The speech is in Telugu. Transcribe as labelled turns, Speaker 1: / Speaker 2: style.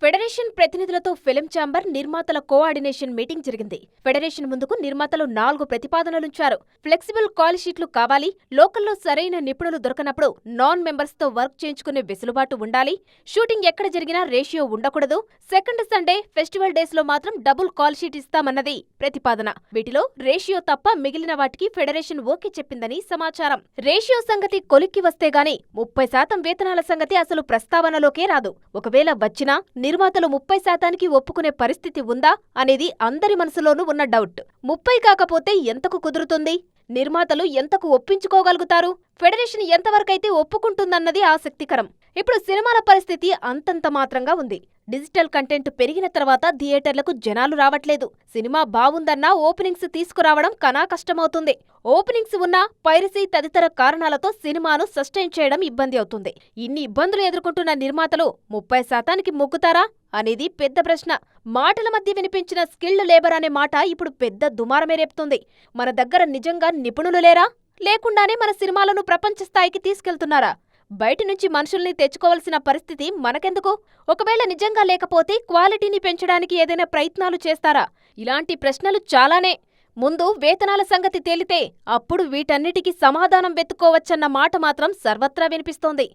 Speaker 1: ఫెడరేషన్ ప్రతినిధులతో ఫిల్మ్ ఛాంబర్ నిర్మాతల కోఆర్డినేషన్ మీటింగ్ జరిగింది. ఫెడరేషన్ ముందుకు నిర్మాతలు 4 ప్రతిపాదనలుంచారు. ఫ్లెక్సిబుల్ కాల్ షీట్లు కావాలి, లోకల్లో సరైన నిపుణులు దొరకనప్పుడు నాన్ మెంబర్స్తో వర్క్ చేయించుకునే వెసులుబాటు ఉండాలి, షూటింగ్ ఎక్కడ జరిగినా రేషియో ఉండకూడదు, సెకండ్ సండే, ఫెస్టివల్ డేస్లో మాత్రం డబుల్ కాల్ షీట్ ఇస్తామన్నది ప్రతిపాదన. వీటిలో రేషియో తప్ప మిగిలిన వాటికి ఫెడరేషన్ ఓకే చెప్పిందని సమాచారం. రేషియో సంగతి కొలిక్కి వస్తేగాని 30% వేతనాల సంగతి అసలు ప్రస్తావనలోకే రాదు. ఒకవేళ వచ్చినా నిర్మాతలు 30%కి ఒప్పుకునే పరిస్థితి ఉందా అనేది అందరి మనసులోనూ ఉన్న డౌట్. 30 కాకపోతే ఎంతకు కుదురుతుంది? నిర్మాతలు ఎంతకు ఒప్పించుకోగలుగుతారు? ఫెడరేషన్ ఎంతవరకైతే ఒప్పుకుంటుందన్నది ఆసక్తికరం. ఇప్పుడు సినిమాల పరిస్థితి అంతంత మాత్రంగా ఉంది. డిజిటల్ కంటెంట్ పెరిగిన తర్వాత థియేటర్లకు జనాలు రావట్లేదు. సినిమా బావుందన్నా ఓపెనింగ్స్ తీసుకురావడం కనా కష్టమవుతుంది. ఓపెనింగ్స్ ఉన్నా పైరసీ తదితర కారణాలతో సినిమాను సస్టైన్ చేయడం ఇబ్బంది అవుతుంది. ఇన్ని ఇబ్బందులు ఎదుర్కొంటున్న నిర్మాతలు 30%కి మొగ్గుతారా అనేది పెద్ద ప్రశ్న. మాటల మధ్య వినిపించిన స్కిల్డ్ లేబర్ అనే మాట ఇప్పుడు పెద్ద దుమారమే రేపుతుంది. మన దగ్గర నిజంగా నిపుణులు లేరా? లేకుండానే మన సినిమాలను ప్రపంచ స్థాయికి తీసుకెళ్తున్నారా? బయటి నుంచి మనుషుల్ని తెచ్చుకోవలసిన పరిస్థితి మనకెందుకు? ఒకవేళ నిజంగా లేకపోతే క్వాలిటీని పెంచడానికి ఏదైనా ప్రయత్నాలు చేస్తారా? ఇలాంటి ప్రశ్నలు చాలానే. ముందు వేతనాల సంగతి తేలితే అప్పుడు వీటన్నిటికీ సమాధానం వెతుక్కోవచ్చన్న మాట మాత్రం సర్వత్రా వినిపిస్తోంది.